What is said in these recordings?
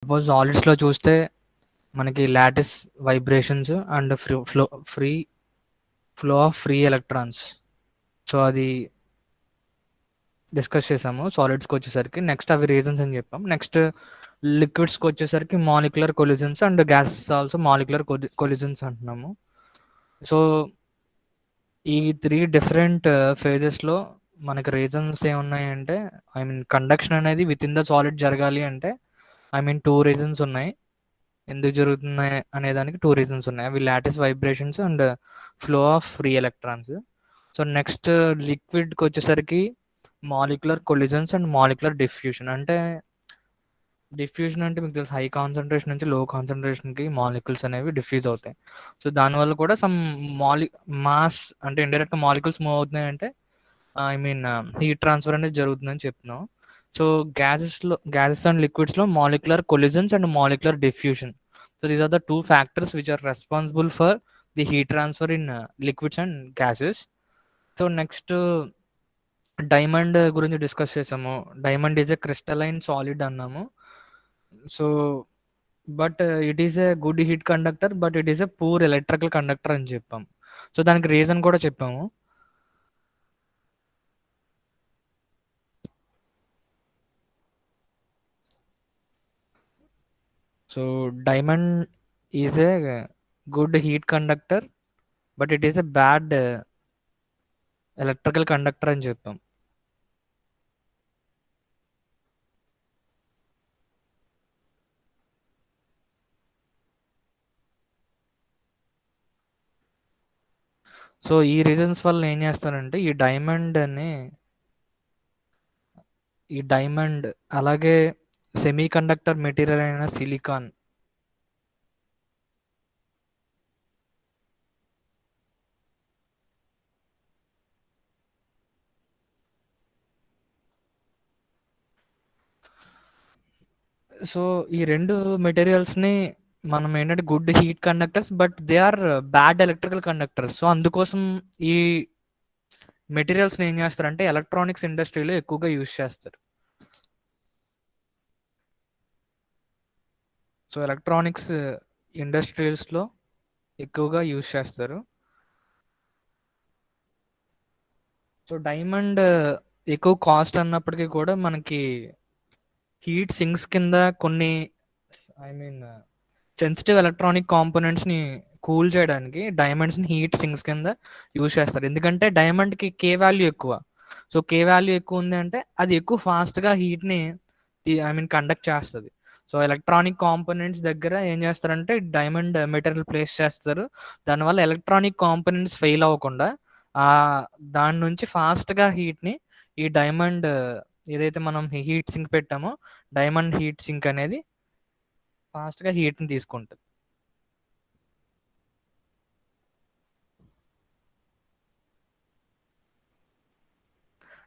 Suppose సాలిడ్స్లో చూస్తే మనకి lattice vibrations and free flow of free electrons. So అది discuss చేసాము సాలిడ్స్కి వచ్చేసరికి. నెక్స్ట్ అవి రీజన్స్ అని చెప్పాం. నెక్స్ట్ లిక్విడ్స్కి వచ్చేసరికి molecular collisions and gas also molecular collisions అంటున్నాము. సో ఈ 3 డిఫరెంట్ ఫేజెస్లో మనకి రీజన్స్ ఏమున్నాయంటే, ఐ మీన్ కండక్షన్ అనేది విత్ ఇన్ ద సాలిడ్ జరగాలి అంటే ఐ మీన్ 2 రీజన్స్ ఉన్నాయి. ఎందుకు జరుగుతున్నాయి అనే దానికి 2 రీజన్స్ ఉన్నాయి. అవి lattice vibrations and flow of free electrons. So next లిక్విడ్కి వచ్చేసరికి molecular collisions and molecular diffusion. అంటే డిఫ్యూజన్ అంటే మీకు తెలుసు, హై కాన్సన్ట్రేషన్ నుంచి లో కాన్సన్ట్రేషన్కి మాలిక్యూల్స్ అనేవి డిఫ్యూజ్ అవుతాయి. సో దానివల్ల కూడా సమ్ మాస్ అంటే ఇండైరెక్ట్ మాలిక్యూల్స్ మూవ్ అవుతున్నాయి అంటే ఐ మీన్ హీట్ ట్రాన్స్ఫర్ అనేది జరుగుతుందని చెప్తున్నాం. సో గ్యాసెస్ అండ్ లిక్విడ్స్లో molecular collisions and molecular diffusion. So these are the 2 factors which are responsible for the heat transfer in liquids and gases. So next diamond గురించి discuss చేసాము. Diamond is a crystalline solid అన్నాము. So but it is a good heat conductor, but it is a poor electrical conductor అని చెప్పాం. So దానికి reason కూడా చెప్పాము. So diamond is a good heat conductor, but it is a bad electrical conductor అని చెప్పాం. So ఈ reasons వల్ల ఏం చేస్తారంటే ఈ డైమండ్ అలాగే సెమీ కండక్టర్ మెటీరియల్ అయిన సిలికాన్, సో ఈ 2 మెటీరియల్స్ని మనం ఏంటంటే good heat conductors, but they are bad electrical conductors. So అందుకోసం ఈ మెటీరియల్స్ని ఏం చేస్తారంటే ఎలక్ట్రానిక్స్ ఇండస్ట్రీలో ఎక్కువగా యూజ్ చేస్తారు. సో ఎలక్ట్రానిక్స్ ఇండస్ట్రీస్లో ఎక్కువగా యూజ్ చేస్తారు. సో డైమండ్ ఎక్కువ కాస్ట్ అన్నప్పటికీ కూడా మనకి హీట్ సింక్స్ కింద కొన్ని ఐ మీన్ సెన్సిటివ్ ఎలక్ట్రానిక్ కాంపోనెంట్స్ని కూల్ చేయడానికి డైమండ్స్ని హీట్ సింక్స్ కింద యూజ్ చేస్తారు. ఎందుకంటే డైమండ్కి కే వాల్యూ ఎక్కువ. సో కే వాల్యూ ఎక్కువ ఉంది అంటే అది ఎక్కువ ఫాస్ట్గా హీట్ని ఐ మీన్ కండక్ట్ చేస్తుంది. సో ఎలక్ట్రానిక్ కాంపోనెంట్స్ దగ్గర ఏం చేస్తారంటే డైమండ్ మెటీరియల్ ప్లేస్ చేస్తారు. దానివల్ల ఎలక్ట్రానిక్ కాంపోనెంట్స్ ఫెయిల్ అవ్వకుండా దాని నుంచి ఫాస్ట్గా హీట్ని ఈ డైమండ్ ఏదైతే మనం హీట్ సింక్ పెట్టామో డైమండ్ హీట్ సింక్ అనేది ఫాస్ట్గా హీట్ని తీసుకుంటుంది.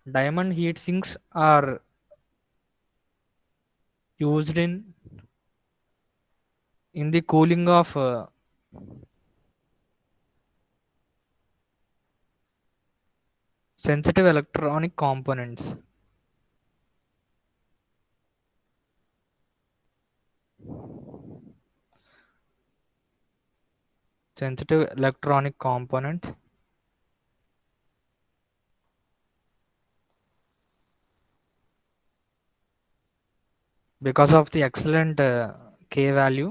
Diamond heat sinks are used in the cooling of sensitive electronic components. Sensitive electronic components because of the excellent K value.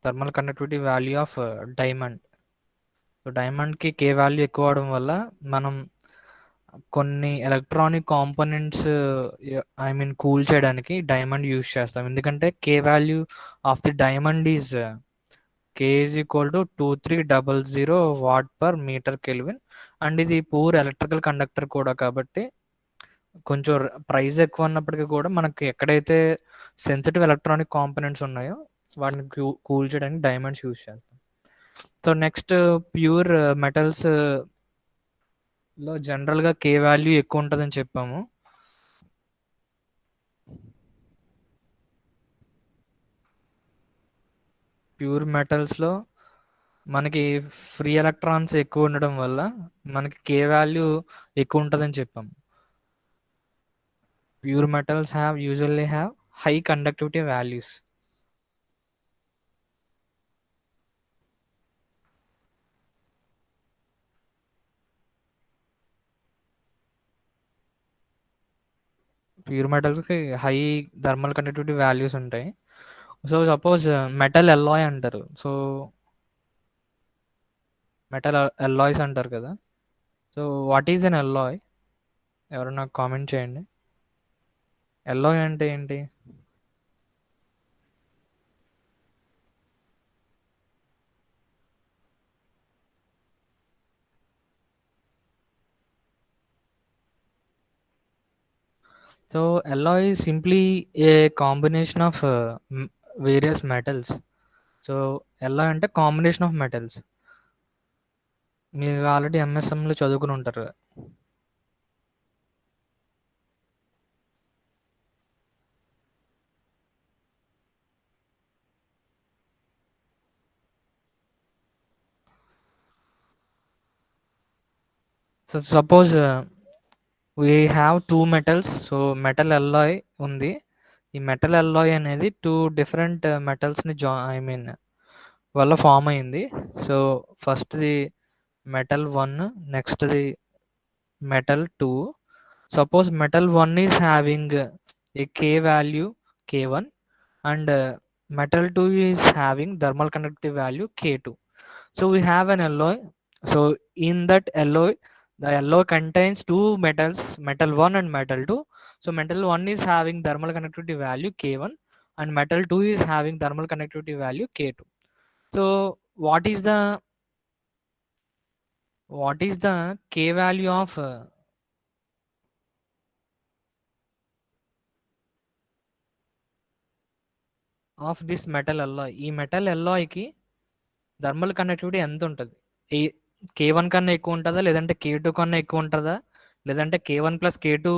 Thermal conductivity value of diamond. So డైమండ్కి K value ఎక్కువ అవడం వల్ల మనం కొన్ని electronic components I mean cool చేయడానికి diamond use చేస్తాం. ఎందుకంటే K value of the diamond is K is equal to 2300 watt per metre kelvin. And ఇది పూర్ ఎలక్ట్రికల్ కండక్టర్ కూడా కాబట్టి కొంచెం ప్రైస్ ఎక్కువ ఉన్నప్పటికీ కూడా మనకి ఎక్కడైతే సెన్సిటివ్ ఎలక్ట్రానిక్ కాంపోనెంట్స్ ఉన్నాయో వాటిని కూల్ చేయడానికి డైమండ్స్ యూజ్ చేస్తాం. సో నెక్స్ట్ ప్యూర్ మెటల్స్ లో జనరల్గా కే వాల్యూ ఎక్కువ ఉంటుందని చెప్పాము. ప్యూర్ మెటల్స్లో మనకి ఫ్రీ ఎలక్ట్రాన్స్ ఎక్కువ ఉండడం వల్ల మనకి కే వాల్యూ ఎక్కువ ఉంటుందని చెప్పాము. Pure metals usually have high conductivity values. Pure మెటల్స్కి హై థర్మల్ కండక్టివిటీ వాల్యూస్ ఉంటాయి. సో సపోజ్ మెటల్ ఎల్లాయ్ అంటారు. సో మెటల్ ఎల్లాయ్స్ అంటారు కదా. So what is an alloy? ఎవరు నాకు కామెంట్ చేయండి. ఎల్లాయ్ అంటే ఏంటి? So alloy is simply a combination of various metals. So alloy అంటే కాంబినేషన్ ఆఫ్ మెటల్స్. మీరు ఆల్రెడీ ఎంఎస్ఎంలో చదువుకుని ఉంటారు. So suppose we have two metals. So metal alloy ఉంది. ఈ మెటల్ ఎల్లాయ్ అనేది టూ డిఫరెంట్ మెటల్స్ని ఐ మీన్ వల్ల ఫామ్ అయింది. సో ఫస్ట్ది metal 1, నెక్స్ట్ది metal 2. Suppose metal 1 is having a K value K1 and metal 2 is having thermal conductivity value K2. So we have an alloy. So in that alloy, the alloy contains two metals, metal 1 and metal 2. So metal 1 is having thermal conductivity value K1 and metal 2 is having thermal conductivity value K2. So what is the K value of this metal alloy? ఈ metal alloyకి thermal conductivity ఎంత ఉంటుంది? ఈ K1 కన్నా ఎక్కువ ఉంటుందా, లేదంటే K2 కన్నా ఎక్కువ ఉంటుందా, లేదంటే K1 ప్లస్ K2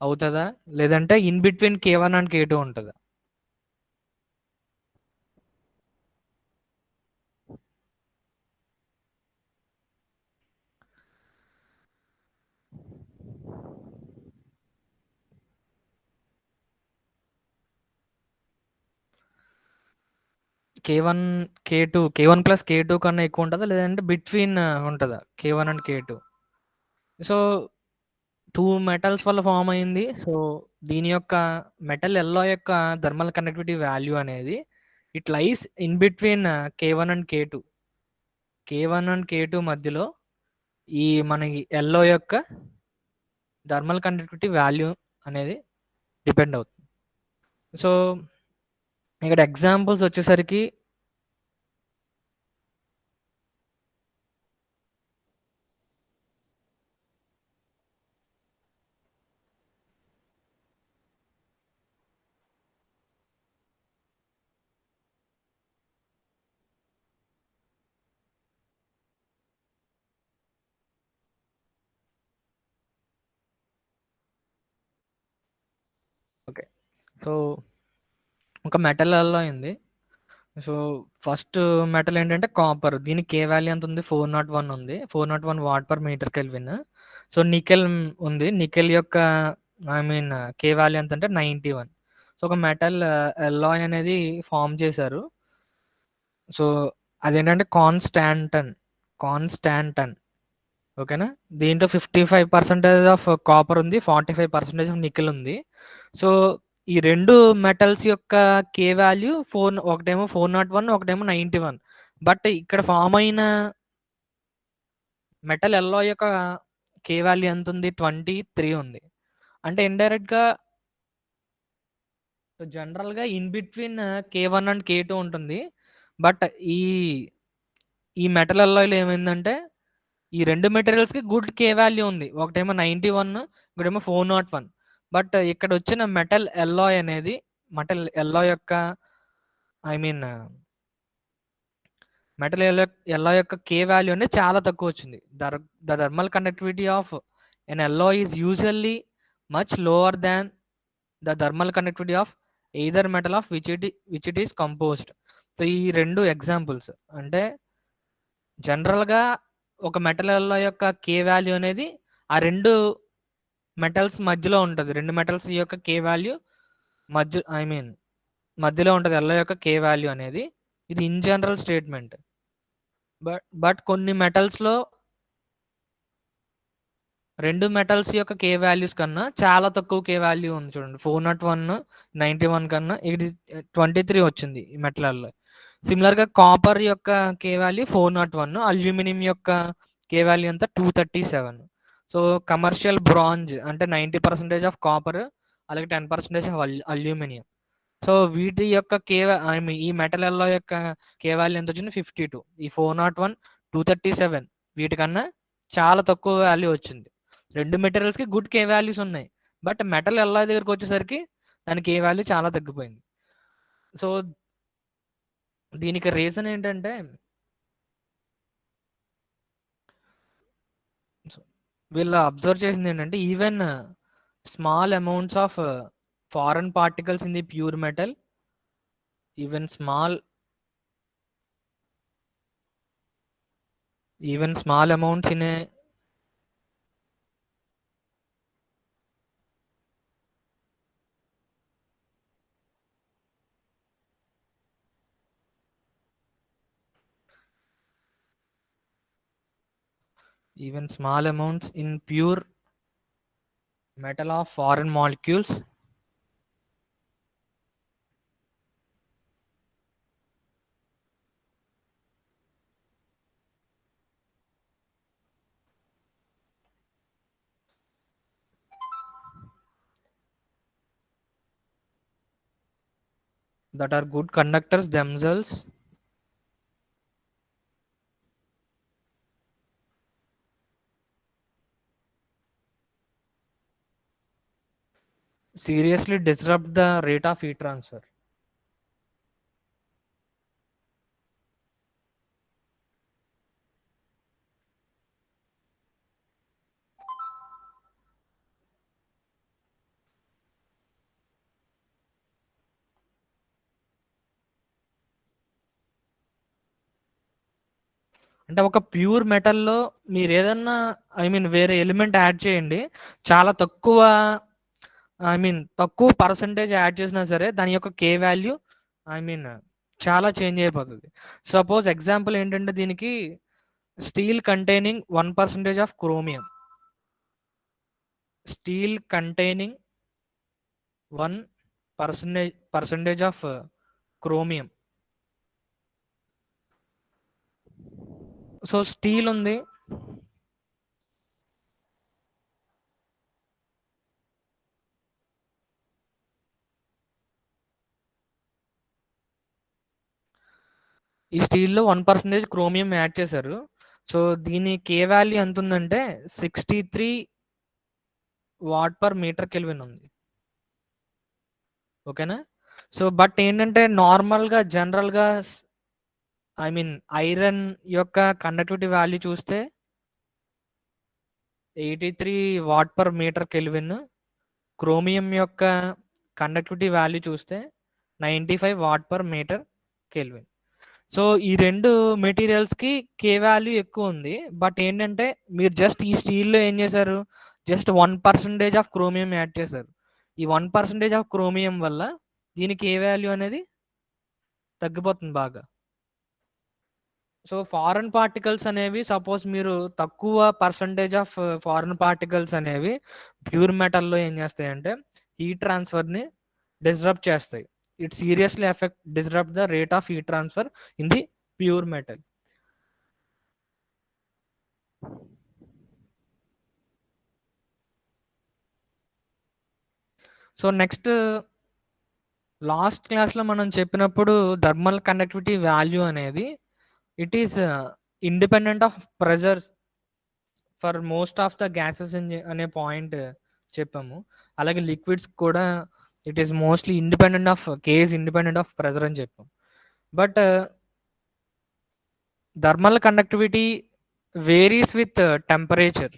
అవుతుందా, లేదంటే in between K1 and K2 ఉంటుందా? K1 ప్లస్ K2 కన్నా ఎక్కువ ఉంటుందా, లేదంటే బిట్వీన్ ఉంటుందా K1 and K2? So two metals వల్ల ఫామ్ అయింది. సో దీని యొక్క మెటల్ ఎల్లో యొక్క థర్మల్ కండక్టివిటీ వాల్యూ అనేది it lies in between K1 and K2. K1 and K2 మధ్యలో ఈ మనకి ఎల్లో యొక్క థర్మల్ కండక్టివిటీ వాల్యూ అనేది డిపెండ్ అవుతుంది. సో ఇక్కడ ఎగ్జాంపుల్స్ వచ్చేసరికి ఓకే. సో ఒక మెటల్ అల్లో ఉంది. సో ఫస్ట్ మెటల్ ఏంటంటే కాపర్. దీనికి కే వాల్యూ ఎంత ఉంది? 401 ఉంది. 401 what per metre kelvin. So nickel ఉంది. నికెల్ యొక్క ఐ మీన్ కే వాల్యూ ఎంత అంటే 91. సో ఒక మెటల్ ఎల్లాయ్ అనేది ఫామ్ చేశారు. సో అదేంటంటే కాన్స్టాంటన్. ఓకేనా? దీంట్లో 55% ఆఫ్ కాపర్ ఉంది, 45% ఆఫ్ నికెల్ ఉంది. సో ఈ రెండు మెటల్స్ యొక్క కే వాల్యూ ఒకటేమో 401, ఒకటేమో 91. బట్ ఇక్కడ ఫామ్ అయిన మెటల్ ఎల్లో యొక్క కే వాల్యూ ఎంత ఉంది? 23 ఉంది. అంటే ఇండైరెక్ట్గా జనరల్గా in between K1 and K2 ఉంటుంది. బట్ ఈ మెటల్ ఎల్లాయ్లో ఏమైందంటే ఈ రెండు మెటీరియల్స్కి గుడ్ కే వాల్యూ ఉంది. ఒకటేమో 91, ఇంకోటేమో 401. బట్ ఇక్కడ వచ్చిన మెటల్ ఎల్లాయ్ అనేది ఎల్లాయ్ యొక్క ఐ మీన్ మెటల్ ఎల్లాయ్ యొక్క కే వాల్యూ అనేది చాలా తక్కువ వచ్చింది. The thermal conductivity of an alloy is usually much lower than the thermal conductivity of either metal of which it is composed. So ఈ రెండు examples అంటే జనరల్గా ఒక మెటల్ ఎల్లో యొక్క కే వాల్యూ అనేది ఆ రెండు మెటల్స్ మధ్యలో ఉంటది. 2 మెటల్స్ యొక్క కే వాల్యూ మధ్యలో ఉంటది ఎల్ యొక్క కే వాల్యూ అనేది. ఇది ఇన్ జనరల్ స్టేట్మెంట్. బట్ కొన్ని మెటల్స్‌లో 2 మెటల్స్ యొక్క కే వాల్యూస్ కన్నా చాలా తక్కువ కే వాల్యూ ఉంది చూడండి. 401, 91 కన్నా ఇది 23 వచ్చింది ఈ మెటలల్లో. సిమిలర్‌గా కాపర్ యొక్క కే వాల్యూ 401, అల్యూమినియం యొక్క కే వాల్యూ ఎంత 237. సో, కమర్షియల్ బ్రాంజ్ అంటే 90% ఆఫ్ కాపర్, అలాగే 10% ఆఫ్ అల్యూమినియం. సో, వీటి యొక్క ఈ మెటల్ అల్లాయ్ యొక్క కే వాల్యూ ఎంతొచ్చింది 52. ఈ 401, 237 వీటికన్నా చాలా తక్కువ వాల్యూ వచ్చింది. 2 మెటీరియల్స్‌కి గుడ్ కే వాల్యూస్ ఉన్నాయి. బట్ మెటల్ అల్లాయ్ దగ్గరకొచ్చేసరికి దాని కే వాల్యూ చాలా తగ్గిపోయింది. సో, దీనికి రీజన్ ఏంటంటే వీళ్ళు అబ్జర్వ్ చేసిందేంటంటే even small amounts of foreign particles in the pure metal, even small amounts in a even small amounts in pure metal of foreign molecules that are good conductors themselves seriously disrupt the rate of heat transfer. అంటే ఒక pure మెటల్‌లో మీరేదన్నా వేరే element add చేయండి. చాలా తక్కువ percentage add చేసినా సరే దాని యొక్క కే వాల్యూ ఐ మీన్ చాలా చేంజ్ అయిపోతది. సపోజ్ ఎగ్జాంపుల్ ఏంటంటే దీనికి steel containing 1% of chromium. Steel containing 1% of chromium. So, steel ఉంది. ఈ స్టీల్‌లో 1% క్రోమియం యాడ్ చేశారు. సో, దీని కే వాల్యూ ఎంతుందంటే 63 వాట్ పర్ మీటర్ కెల్విన్ ఉంది. ఓకేనా? సో, బట్ ఏంటంటే నార్మల్‌గా జనరల్‌గా ఐరన్ యొక్క కండక్టివిటీ వాల్యూ చూస్తే 83 watt per metre kelvin. Chromium యొక్క కండక్టివిటీ వాల్యూ చూస్తే 95 watt per metre kelvin. So, ఈ 2 మెటీరియల్స్‌కి కే వాల్యూ ఎక్కువుంది. బట్ ఏంటంటే మీరు జస్ట్ ఈ స్టీల్‌లో ఏం చేశారు? జస్ట్ 1% ఆఫ్ క్రోమియం యాడ్ చేశారు. ఈ 1% ఆఫ్ క్రోమియం వల్ల దీని కే వాల్యూ అనేది తగ్గిపోతుంది బాగా. సో, ఫారెన్ పార్టికల్స్ అనేవి సపోజ్ మీరు తక్కువ పర్సెంటేజ్ ఆఫ్ ఫారెన్ పార్టికల్స్ అనేవి ప్యూర్ మెటల్‌లో ఏం చేస్తాయంటే హీట్ ట్రాన్స్‌ఫర్‌ని డిస్రప్ట్ చేస్తాయి. It seriously disrupt the rate of heat transfer in the pure metal. So, next last క్లాస్‌లో మనం చెప్పినప్పుడు థర్మల్ కండక్టివిటీ వాల్యూ అనేది it is independent of pressure for most of the gases అనే point చెప్పాము. అలాగే liquids కూడా it is mostly independent of pressure అని చెప్పాం. But thermal conductivity varies with temperature.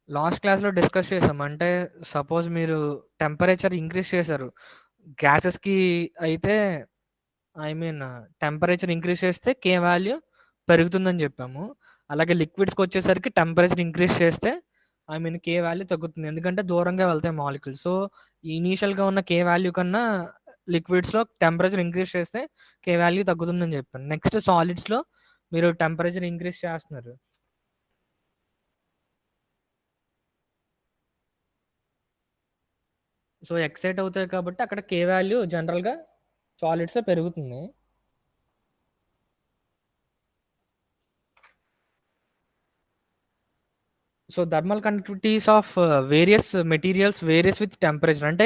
Last క్లాస్‌లో డిస్కస్ చేసాం. అంటే సపోజ్ మీరు టెంపరేచర్ ఇంక్రీజ్ చేశారు. గ్యాసెస్‌కి అయితే ఐ మీన్ టెంపరేచర్ ఇంక్రీజ్ చేస్తే కే వాల్యూ పెరుగుతుందని చెప్పాము. అలాగే లిక్విడ్స్కి వచ్చేసరికి టెంపరేచర్ ఇంక్రీజ్ చేస్తే ఐ మీన్ కే వాల్యూ తగ్గుతుంది, ఎందుకంటే దూరంగా వెళ్తాయి మాలిక్యూల్స్. సో ఇనీషియల్గా ఉన్న కే వాల్యూ కన్నా లిక్విడ్స్లో టెంపరేచర్ ఇంక్రీజ్ చేస్తే కే వాల్యూ తగ్గుతుందని చెప్పాను. నెక్స్ట్ సాలిడ్స్లో మీరు టెంపరేచర్ ఇంక్రీజ్ చేస్తున్నారు, సో ఎక్సైట్ అవుతాయి కాబట్టి అక్కడ కే వాల్యూ జనరల్గా సాలిడ్స్ పెరుగుతుంది. So thermal conductivities of various materials various with temperature. అంటే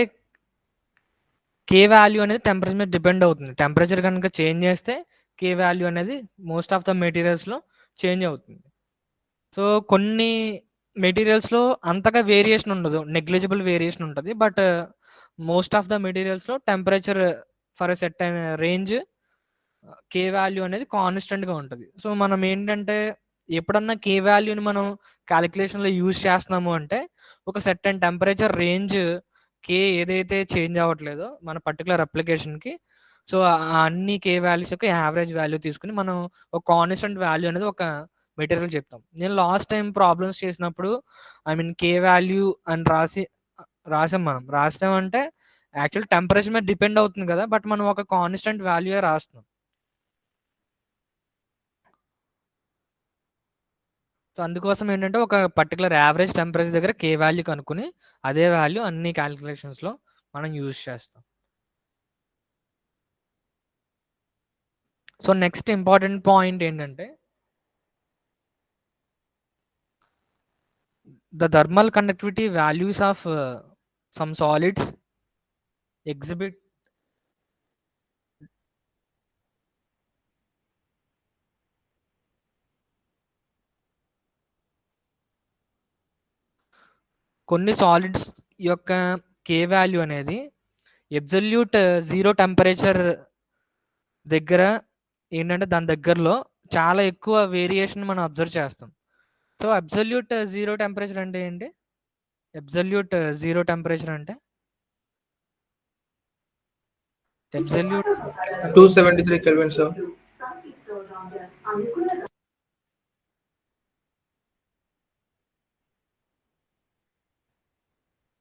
కే వాల్యూ అనేది టెంపరేచర్ మీద డిపెండ్ అవుతుంది. టెంపరేచర్ కనుక చేంజ్ చేస్తే కే వాల్యూ అనేది మోస్ట్ ఆఫ్ ద మెటీరియల్స్లో చేంజ్ అవుతుంది. సో కొన్ని మెటీరియల్స్లో అంతగా వేరియేషన్ ఉండదు, నెగ్లిజిబుల్ వేరియేషన్ ఉంటుంది. బట్ మోస్ట్ ఆఫ్ ద మెటీరియల్స్లో టెంపరేచర్ ఫర్ ఎ సెట్ అయిన రేంజ్ కే వాల్యూ అనేది కాన్స్టెంట్గా ఉంటుంది. సో మనం ఏంటంటే ఎప్పుడన్నా కే వాల్యూని మనం క్యాలిక్యులేషన్లో యూజ్ చేస్తున్నాము అంటే ఒక సెట్ అయిన టెంపరేచర్ రేంజ్ కే ఏదైతే చేంజ్ అవ్వట్లేదో మన పర్టికులర్ అప్లికేషన్కి, సో అన్ని కే వాల్యూస్ యొక్క యావరేజ్ వాల్యూ తీసుకుని మనం ఒక కాన్స్టెంట్ వాల్యూ అనేది ఒక మెటీరియల్ చెప్తాం. నేను లాస్ట్ టైం ప్రాబ్లమ్స్ చేసినప్పుడు ఐ మీన్ కే వాల్యూ అని రాసాం. మనం రాస్తామంటే యాక్చువల్ టెంపరేచర్ మీద డిపెండ్ అవుతుంది కదా, బట్ మనం ఒక కాన్స్టెంట్ వాల్యూ రాస్తున్నాం. సో అందుకోసం ఏంటంటే ఒక పర్టికులర్ యావరేజ్ టెంపరేచర్ దగ్గర కే వాల్యూ కనుక్కుని అదే వాల్యూ అన్ని క్యాలిక్యులేషన్స్లో మనం యూజ్ చేస్తాం. సో నెక్స్ట్ ఇంపార్టెంట్ పాయింట్ ఏంటంటే the thermal conductivity values of some solids exhibit కొన్ని సాలిడ్స్ యొక్క కే వాల్యూ అనేది అబ్సల్యూట్ జీరో టెంపరేచర్ దగ్గర ఏంటంటే దాని దగ్గరలో చాలా ఎక్కువ వేరియేషన్ మనం అబ్జర్వ్ చేస్తాం. సో అబ్సల్యూట్ జీరో టెంపరేచర్ అంటే ఏంటి? అబ్సల్యూట్ జీరో టెంపరేచర్ అంటే అబ్సల్యూట్ 273 Kelvin, sir.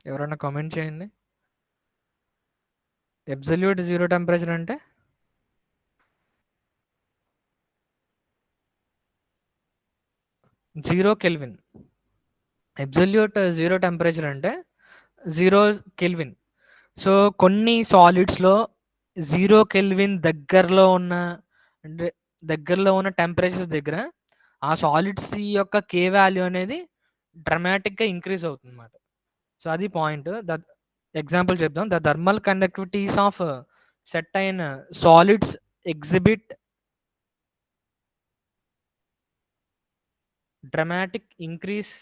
ఎవరైనా కామెంట్ చేయండి. అబ్సల్యూట్ జీరో టెంపరేచర్ అంటే 0 కెల్విన్. అబ్సల్యూట్ జీరో టెంపరేచర్ అంటే 0 కెల్విన్. సో కొన్ని సాలిడ్స్లో 0 కెల్విన్ దగ్గరలో ఉన్న అంటే దగ్గరలో ఉన్న టెంపరేచర్ దగ్గర ఆ సాలిడ్స్ యొక్క కే వాల్యూ అనేది డ్రమాటిక్గా ఇంక్రీజ్ అవుతుంది అన్నమాట. సో అది పాయింట్. ఎగ్జాంపుల్ చెప్దాం. The thermal conductivities of set అయిన solids exhibit dramatic increase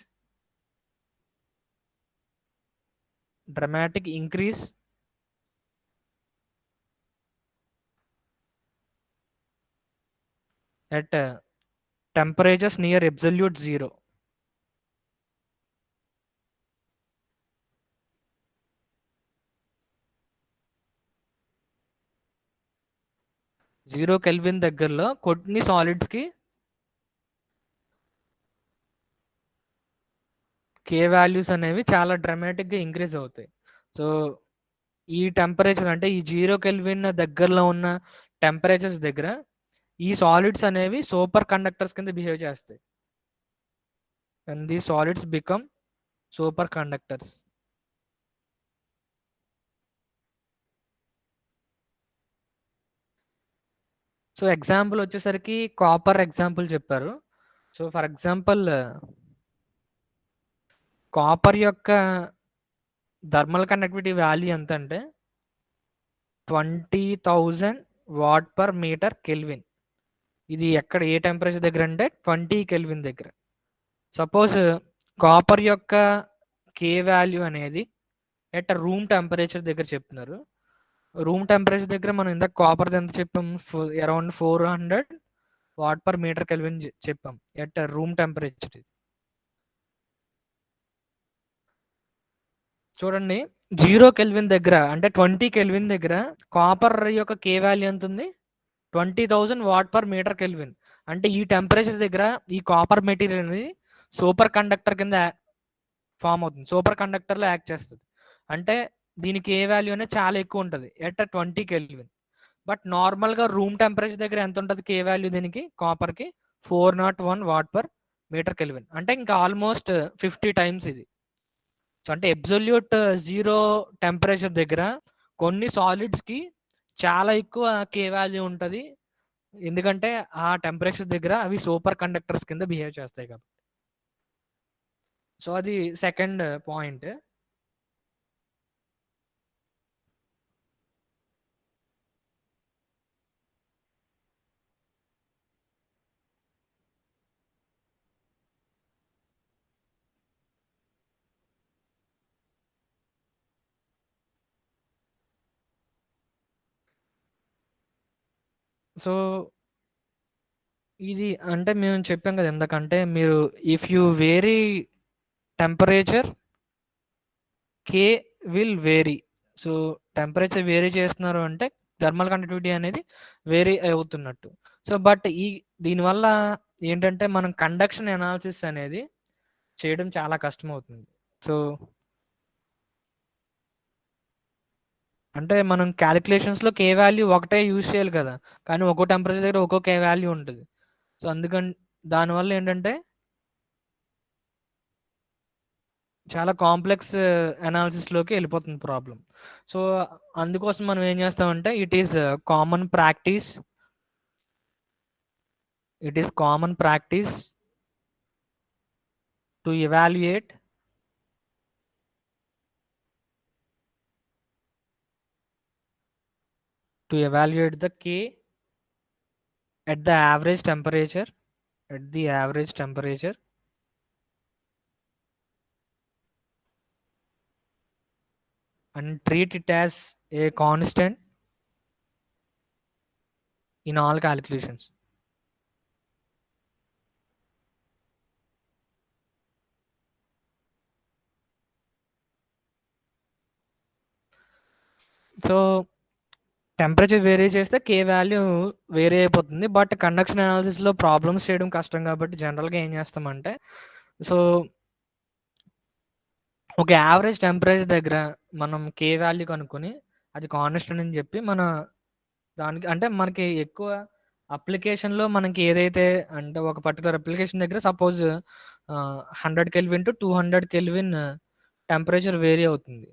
at temperatures near absolute zero. Zero kelvin దగ్గరలో కొన్ని సాలిడ్స్కి కే వాల్యూస్ అనేవి చాలా డ్రమాటిక్గా ఇంక్రీజ్ అవుతాయి. సో ఈ టెంపరేచర్ అంటే ఈ 0 కెల్విన్ దగ్గరలో ఉన్న టెంపరేచర్స్ దగ్గర ఈ సాలిడ్స్ అనేవి సూపర్ కండక్టర్స్ కింద బిహేవ్ చేస్తాయి. And the solids become super conductors. So example వచ్చేసరికి కాపర్ ఎగ్జాంపుల్ చెప్పారు. సో ఫర్ ఎగ్జాంపుల్ కాపర్ యొక్క థర్మల్ కండక్టివిటీ వాల్యూ ఎంత అంటే 20,000 వాట్ పర్ మీటర్ కెల్విన్. ఇది ఎక్కడ ఏ టెంపరేచర్ దగ్గర అంటే 20 కెల్విన్ దగ్గర. సపోజ్ కాపర్ యొక్క కే వాల్యూ అనేది ఎట్ రూమ్ టెంపరేచర్ దగ్గర చెప్తున్నారు. రూమ్ టెంపరేచర్ దగ్గర మనం ఇందాక కాపర్ ఎంత చెప్పాం? Around 400 watt per metre kelvin చెప్పాం ఎట్ రూమ్ టెంపరేచర్. చూడండి 0 కెల్విన్ దగ్గర అంటే 20 కెల్విన్ దగ్గర కాపర్ యొక్క కే వాల్యూ ఎంత ఉంది? 20,000 వాట్ పర్ మీటర్ కెల్విన్. అంటే ఈ టెంపరేచర్ దగ్గర ఈ కాపర్ మెటీరియల్ అనేది సూపర్ కండక్టర్ కింద ఫామ్ అవుతుంది, సూపర్ కండక్టర్లో యాక్ట్ చేస్తుంది. అంటే దీనికి ఏ వాల్యూ అనేది చాలా ఎక్కువ ఉంటుంది ఎట్ 20 కెల్విన్. బట్ నార్మల్గా రూమ్ టెంపరేచర్ దగ్గర ఎంత ఉంటుంది కే వాల్యూ దీనికి కాపర్కి? 401 వాట్ పర్ మీటర్ కెల్విన్. అంటే ఇంకా ఆల్మోస్ట్ 50 టైమ్స్ ఇది. సో అంటే అబ్సల్యూట్ జీరో టెంపరేచర్ దగ్గర కొన్ని సాలిడ్స్కి చాలా ఎక్కువ కే వాల్యూ ఉంటుంది, ఎందుకంటే ఆ టెంపరేచర్ దగ్గర అవి సూపర్ కండక్టర్స్ కింద బిహేవ్ చేస్తాయి కాబట్టి. సో అది సెకండ్ పాయింట్. సో ఇది అంటే మేము చెప్పాం కదా ఎందుకంటే మీరు if you vary temperature K will vary. So temperature vary చేస్తున్నారు అంటే థర్మల్ కండక్టివిటీ అనేది వేరీ అవుతున్నట్టు. సో బట్ దీనివల్ల ఏంటంటే మనం కండక్షన్ అనాలిసిస్ అనేది చేయడం చాలా కష్టం అవుతుంది. సో అంటే మనం క్యాలిక్యులేషన్స్లో కే వాల్యూ ఒకటే యూజ్ చేయాలి కదా, కానీ ఒక్కో టెంపరేచర్ దగ్గర ఒక్కో కే వాల్యూ ఉంటుంది. సో అందుకని దానివల్ల ఏంటంటే చాలా కాంప్లెక్స్ అనాలిసిస్లోకి వెళ్ళిపోతుంది ప్రాబ్లం. సో అందుకోసం మనం ఏం చేస్తామంటే it is common practice to evaluate the K at the average temperature and treat it as a constant in all calculations. So temperature vary చేస్తే కే వాల్యూ వేరీ అయిపోతుంది, బట్ కండక్షన్ అనాలిసిస్లో problems చేయడం కష్టం కాబట్టి జనరల్గా ఏం చేస్తామంటే సో ఒక యావరేజ్ టెంపరేచర్ దగ్గర మనం కే వాల్యూ కనుక్కొని అది కాన్స్టెంట్ అని చెప్పి మన దానికి అంటే మనకి ఎక్కువ అప్లికేషన్లో మనకి ఏదైతే అంటే ఒక పర్టికులర్ అప్లికేషన్ దగ్గర suppose 100 kelvin to 200 kelvin temperature vary అవుతుంది.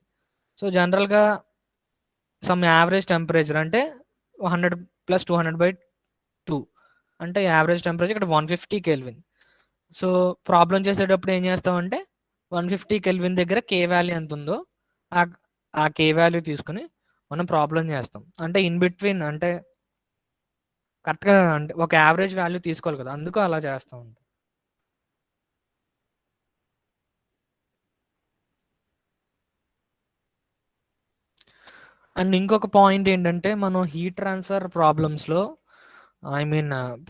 సో జనరల్గా సమ్ యావరేజ్ టెంపరేచర్ అంటే 100 + 200/2 అంటే యావరేజ్ టెంపరేచర్ ఇక్కడ 150 కెల్విన్. సో ప్రాబ్లం చేసేటప్పుడు ఏం చేస్తామంటే 150 కెల్విన్ దగ్గర కే వాల్యూ ఎంత ఉందో ఆ కే వాల్యూ తీసుకుని మనం ప్రాబ్లం చేస్తాం. అంటే ఇన్ బిట్వీన్ అంటే కరెక్ట్గా అంటే ఒక యావరేజ్ వాల్యూ తీసుకోవాలి కదా, అందుకు అలా చేస్తూ ఉంటాం. అండ్ ఇంకొక పాయింట్ ఏంటంటే మనం హీట్ ట్రాన్స్ఫర్ ప్రాబ్లమ్స్లో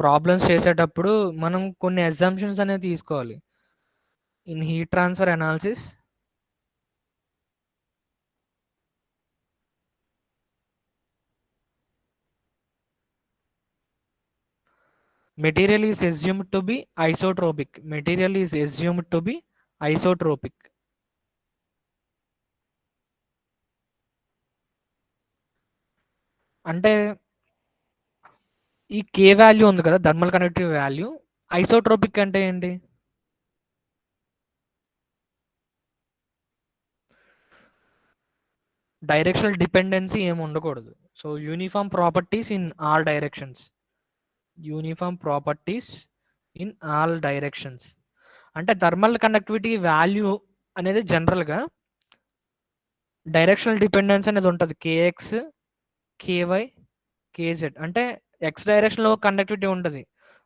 ప్రాబ్లమ్స్ చేసేటప్పుడు మనం కొన్ని అజంప్షన్స్ అనేవి తీసుకోవాలి. In heat transfer analysis material is assumed to be isotropic. అంటే ఈ కే వాల్యూ ఉంది కదా థర్మల్ కండక్టివ్ వాల్యూ, ఐసోట్రోపిక్ అంటే ఏంటి? డైరెక్షనల్ డిపెండెన్సీ ఏమి ఉండకూడదు. So uniform properties in all directions. అంటే థర్మల్ కండక్టివిటీ వాల్యూ అనేది జనరల్గా డైరెక్షనల్ డిపెండెన్స్ అనేది ఉంటుంది, కేఎక్స్, కేవై, కేజెడ్. అంటే ఎక్స్ డైరెక్షన్లో కండక్టివిటీ ఉంటుంది,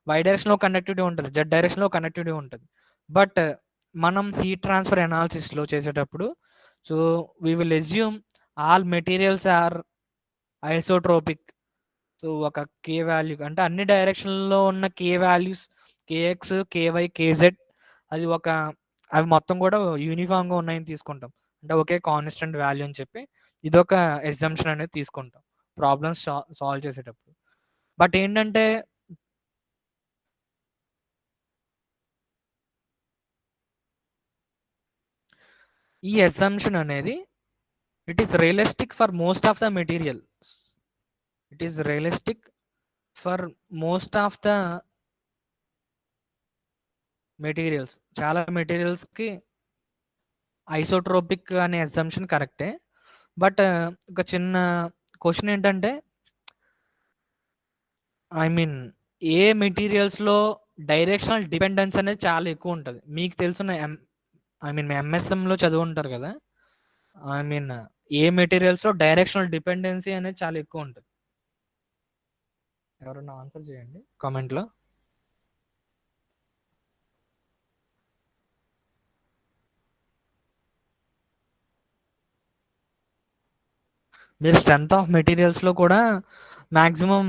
వై డైరెక్షన్లో కండక్టివిటీ ఉంటుంది, జెడ్ డైరెక్షన్లో కండక్టివిటీ ఉంటుంది. బట్ మనం హీట్ ట్రాన్స్ఫర్ అనాలిసిస్లో చేసేటప్పుడు so we will assume all materials are isotropic. So ఒక కే వాల్యూ అంటే అన్ని డైరెక్షన్లో ఉన్న k values k x, k y, k z అవి మొత్తం కూడా యూనిఫామ్గా ఉన్నాయని తీసుకుంటాం, అంటే ఒకే కాన్స్టెంట్ వాల్యూ అని చెప్పి ఇదొక ఎగ్జంప్షన్ అనేది తీసుకుంటాం ప్రాబ్లమ్స్ సాల్వ్ చేసేటప్పుడు. బట్ ఏంటంటే ఈ అసంప్షన్ అనేది it is realistic for most of the materials. It is realistic for most of the materials. చాలా మెటీరియల్స్కి ఐసోట్రోపిక్ అనే అసంప్షన్ కరెక్టే. బట్ ఒక చిన్న క్వశ్చన్ ఏంటంటే, ఐ మీన్ ఏ మెటీరియల్స్లో డైరెక్షనల్ డిపెండెన్స్ అనేది చాలా ఎక్కువ ఉంటుంది. మీకు తెలుసున్న ఐ మీన్ ఎంఎస్ఎంలో చదువు ఉంటారు కదా, ఐ మీన్ ఏ మెటీరియల్స్లో డైరెక్షనల్ డిపెండెన్సీ అనేది చాలా ఎక్కువ ఉంటుంది. ఎవరైనా ఆన్సర్ చేయండి కామెంట్లో. మీరు స్ట్రెంత్ ఆఫ్ మెటీరియల్స్లో కూడా మ్యాక్సిమం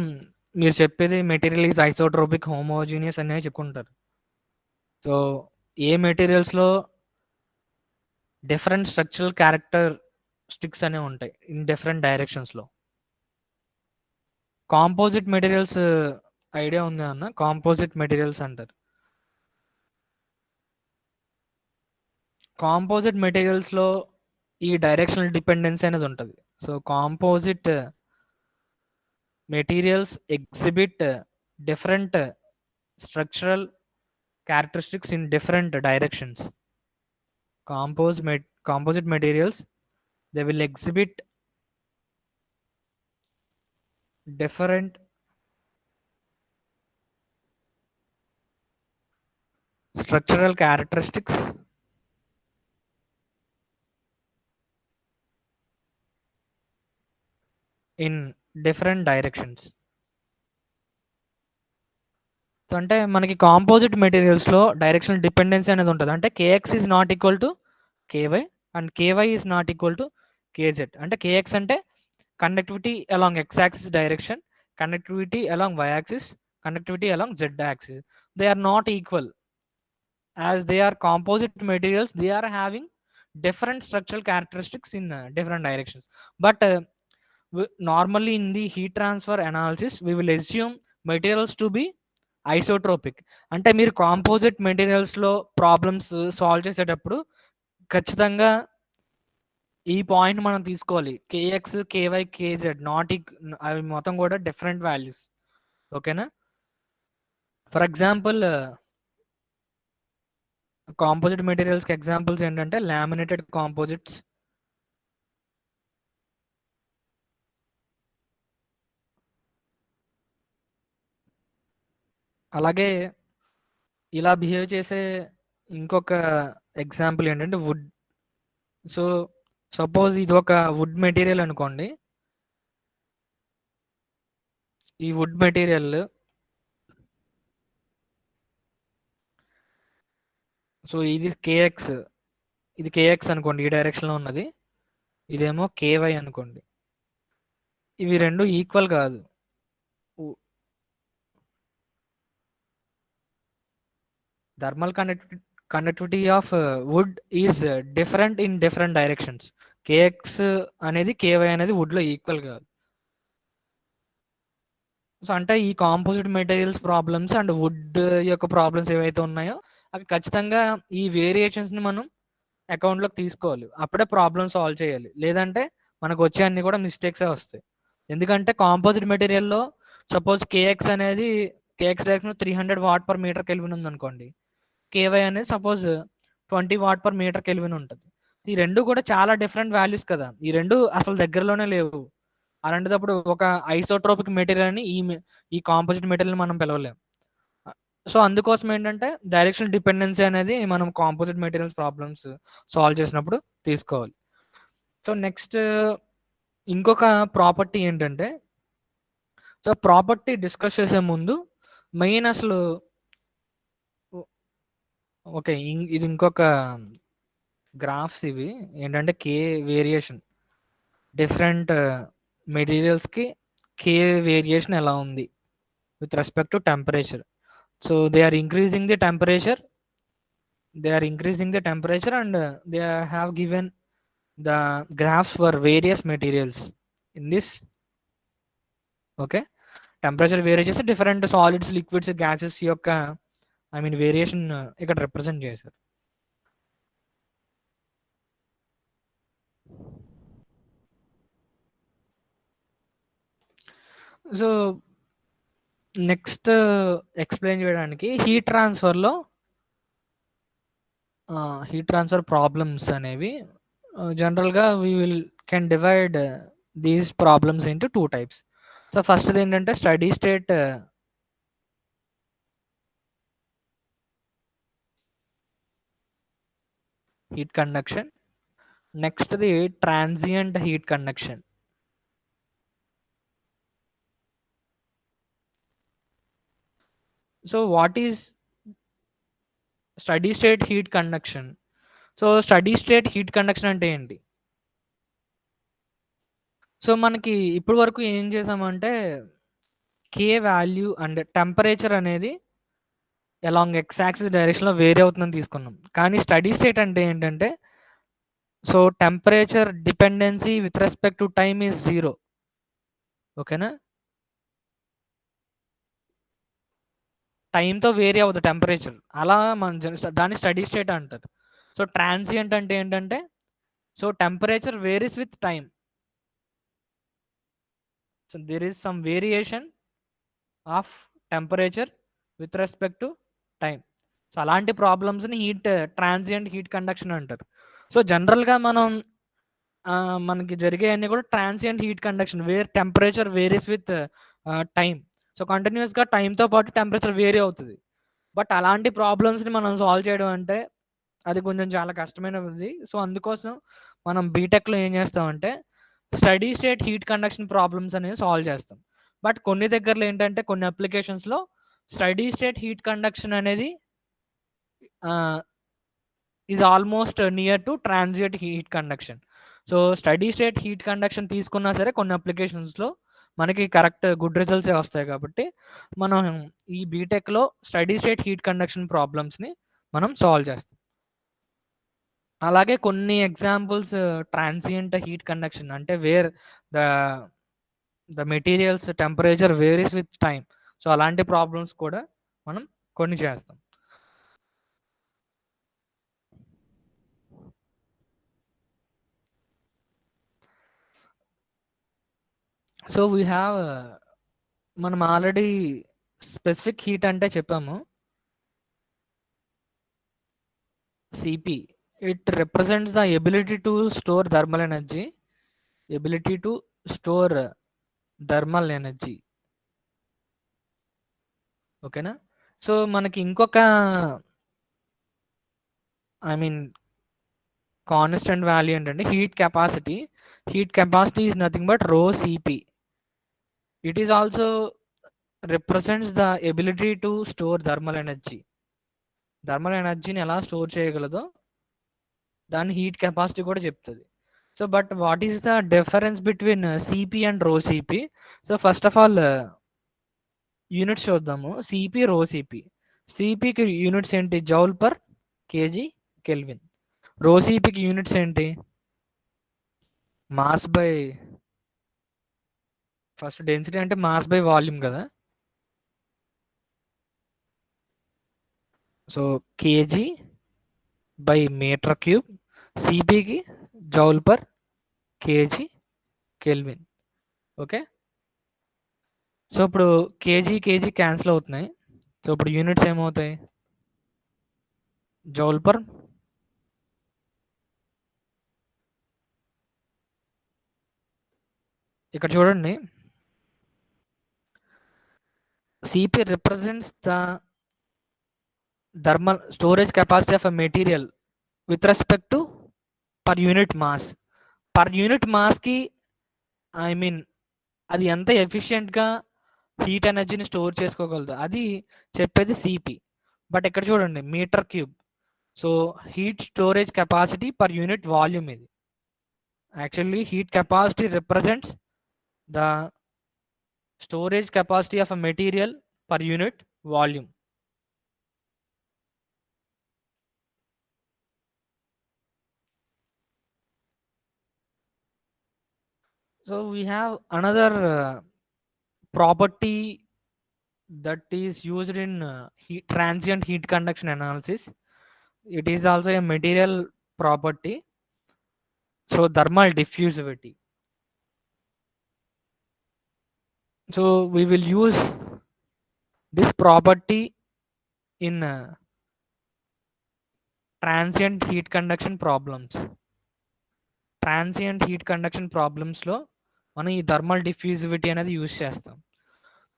మీరు చెప్పేది మెటీరియల్ ఈజ్ ఐసోట్రోపిక్ హోమోజీనియస్ అనేవి చెప్పుకుంటారు. సో ఏ మెటీరియల్స్లో డిఫరెంట్ స్ట్రక్చరల్ క్యారెక్టరిస్టిక్స్ అనేవి ఉంటాయి ఇన్ డిఫరెంట్ డైరెక్షన్స్లో. కాంపోజిట్ మెటీరియల్స్ ఐడియా ఉంది అన్న? కాంపోజిట్ మెటీరియల్స్ అంటారు. కాంపోజిట్ మెటీరియల్స్లో ఈ డైరెక్షనల్ డిపెండెన్సీ అనేది ఉంటుంది. So composite materials exhibit different structural characteristics in different directions. Composite materials, they will exhibit different structural characteristics in different directions. So అంటే మనకి కాంపోజిట్ మెటీరియల్స్లో డైరెక్షనల్ డిపెండెన్సీ అనేది ఉంటుంది. అంటే k x is not equal to k y and k y is not equal to k z. అంటే k x అంటే conductivity along x axis direction, conductivity along y axis, conductivity along z axis. They are not equal. As they are composite materials, they are having different structural characteristics in different directions. But normally in the heat transfer analysis, we will assume materials to be isotropic. అంటే మీరు composite మెటీరియల్స్లో problems solve చేసేటప్పుడు ఖచ్చితంగా ఈ point మనం తీసుకోవాలి. Kx, k y, KZ not అవి మొత్తం కూడా డిఫరెంట్ వాల్యూస్. ఓకేనా? ఫర్ ఎగ్జాంపుల్ కాంపోజిట్ మెటీరియల్స్కి ఎగ్జాంపుల్స్ ఏంటంటే లామినేటెడ్ కాంపోజిట్స్, అలాగే ఇలా బిహేవ్ చేసే ఇంకొక ఎగ్జాంపుల్ ఏంటంటే వుడ్. సో సపోజ్ ఇది ఒక వుడ్ మెటీరియల్ అనుకోండి. ఈ వుడ్ మెటీరియల్, సో ఇది కేఎక్స్, ఇది కేఎక్స్ అనుకోండి, ఈ డైరెక్షన్లో ఉన్నది. ఇదేమో కేవై అనుకోండి. ఇవి రెండు ఈక్వల్ కాదు. Thermal conductivity of wood is different in different directions. K x అనేది కేవై అనేది వుడ్లో ఈక్వల్ కాదు. సో అంటే ఈ composite materials problems and wood యొక్క ప్రాబ్లమ్స్ ఏవైతే ఉన్నాయో అవి ఖచ్చితంగా ఈ వేరియేషన్స్ని మనం అకౌంట్లోకి తీసుకోవాలి. అప్పుడే ప్రాబ్లమ్ సాల్వ్ చేయాలి. లేదంటే మనకు వచ్చే అన్ని కూడా మిస్టేక్సే వస్తాయి. ఎందుకంటే కాంపోజిట్ మెటీరియల్లో సపోజ్ కేఎక్స్ అనేది కేఎక్స్ డైరెక్షన్ 300 వాట్/మీటర్/కెల్విన్ ఉందనుకోండి. కేవై అనేది సపోజ్ 20 వాట్/మీటర్/కెల్విన్ ఉంటుంది. ఈ రెండు కూడా చాలా డిఫరెంట్ వాల్యూస్ కదా. ఈ రెండు అసలు దగ్గరలోనే లేవు. అలాంటిదప్పుడు ఒక ఐసోట్రోపిక్ మెటీరియల్ అని ఈ కాంపోజిట్ మెటీరియల్ మనం పిలవలేం. సో అందుకోసం ఏంటంటే డైరెక్షనల్ డిపెండెన్సీ అనేది మనం కాంపోజిట్ మెటీరియల్స్ ప్రాబ్లమ్స్ సాల్వ్ చేసినప్పుడు తీసుకోవాలి. సో నెక్స్ట్ ఇంకొక ప్రాపర్టీ ఏంటంటే, సో ప్రాపర్టీ డిస్కస్ చేసే ముందు మెయిన్ అసలు ఓకే ఇది ఇంకొక గ్రాఫ్స్ ఇవి ఏంటంటే కే వేరియేషన్ డిఫరెంట్ మెటీరియల్స్కి కే వేరియేషన్ ఎలా ఉంది with respect to temperature. So they are increasing the temperature and they have given the graphs for various materials in this. Okay, temperature vary చేస్తే different solids, liquids, gases యొక్క వేరియేషన్ ఇక్కడ represent చేశారు. So next explain చేయడానికి heat ట్రాన్స్ఫర్లో heat transfer problems అనేవి జనరల్గా we will can divide these problems into 2 types. So first ఏంటంటే steady state heat conduction. Next the transient heat conduction. So what is steady state heat conduction? So steady state heat conduction అంటే ఏంటి? So మనకి ఇప్పటి వరకు ఏం చేసామంటే K value and temperature అనేది along x axis డైరెక్షన్లో వేరే అవుతుందని తీసుకున్నాం. కానీ స్టడీ స్టేట్ అంటే ఏంటంటే so temperature dependency with respect to time is 0. ఓకేనా? టైంతో వేరీ అవుతుంది టెంపరేచర్. అలా మన దాన్ని స్టడీ స్టేట్ అంటారు. సో ట్రాన్సియంట్ అంటే ఏంటంటే so temperature varies with time. So there is some variation of temperature with respect to time. So అలాంటి ప్రాబ్లమ్స్ని ట్రాన్సియంట్ హీట్ కండక్షన్ అంటారు. సో జనరల్గా మనకి జరిగే అన్ని కూడా transient heat conduction where temperature varies with time. So కంటిన్యూస్గా టైంతో పాటు టెంపరేచర్ వేరీ అవుతుంది. బట్ అలాంటి ప్రాబ్లమ్స్ని మనం సాల్వ్ చేయడం అంటే అది కొంచెం చాలా కష్టమైనది. సో అందుకోసం మనం బీటెక్లో ఏం చేస్తామంటే steady state heat conduction problems అనేవి సాల్వ్ చేస్తాం. బట్ కొన్ని దగ్గరలో ఏంటంటే కొన్ని అప్లికేషన్స్లో స్టడీ స్టేట్ హీట్ కండక్షన్ అనేది is almost near to transient heat conduction. So steady state heat conduction తీసుకున్నా సరే కొన్ని అప్లికేషన్స్లో మనకి కరెక్ట్ గుడ్ రిజల్ట్సే వస్తాయి. కాబట్టి మనం ఈ బీటెక్లో స్టడీ స్టేట్ హీట్ కండక్షన్ ప్రాబ్లమ్స్ని మనం సాల్వ్ చేస్తాం. అలాగే కొన్ని ఎగ్జాంపుల్స్ ట్రాన్సియంట్ హీట్ కండక్షన్ అంటే where the materials temperature varies with time. So అలాంటి ప్రాబ్లమ్స్ కూడా మనం కొన్ని చేస్తాం. సో వీ హ్యావ్ మనం ఆల్రెడీ స్పెసిఫిక్ హీట్ అంటే చెప్పాము C P. It represents the ability to store thermal energy. Ability to store thermal energy. ఓకేనా? సో మనకి ఇంకొక కాన్స్టెంట్ వాల్యూ ఏంటంటే heat capacity. Heat capacity is nothing but rho C P. It is also represents the ability to store thermal energy. Thermal ఎనర్జీని ఎలా store చేయగలదో దాని heat capacity కూడా చెప్తుంది. So but what is the difference between C P and rho C P? So first of all units చూద్దాము. C P, rho C P. సిపికి units ఏంటి? Joule per K G kelvin. Rho సిపికి యూనిట్స్ ఏంటి? మాస్ బై ఫస్ట్ డెన్సిటీ అంటే mass by volume కదా. So K G by metre cube. సిపికి joule per K G kelvin. Okay. So ఇప్పుడు K G K G cancel అవుతున్నాయి. So ఇప్పుడు యూనిట్స్ ఏమవుతాయి? జౌల్ పర్ ఇక్కడ చూడండి C P represents the thermal storage capacity of a material with respect to per unit mass. Per unit మాస్కి అది ఎంత ఎఫిషియెంట్గా హీట్ ఎనర్జీని స్టోర్ చేసుకోగలదు అది చెప్పేది సిపి. బట్ ఇక్కడ చూడండి metre cube. So heat storage capacity per unit volume. ఇది actually heat capacity represents the storage capacity of a material per unit volume. So we have another property that is used in transient heat conduction analysis. It is also a material property. So thermal diffusivity. So we will use this property in transient heat conduction problems. Transient heat conduction ప్రాబ్లమ్స్లో మనం ఈ thermal డిఫ్యూజివిటీ అనేది use చేస్తాం.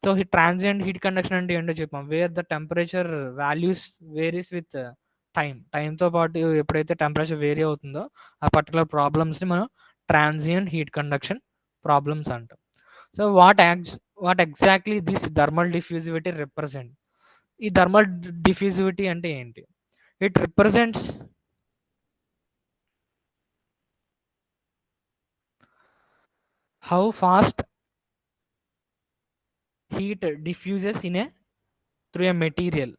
So ఈ transient heat conduction అంటే ఏంటో చెప్పాం, where the temperature values varies with టైంతో పాటు ఎప్పుడైతే టెంపరేచర్ వేరీ అవుతుందో ఆ పర్టికులర్ ప్రాబ్లమ్స్ని మనం ట్రాన్సియంట్ హీట్ కండక్షన్ ప్రాబ్లమ్స్ అంటాం. So what exactly this thermal diffusivity represent? ఈ థర్మల్ డిఫ్యూజివిటీ అంటే ఏంటి? It represents how fast heat diffuses through a material.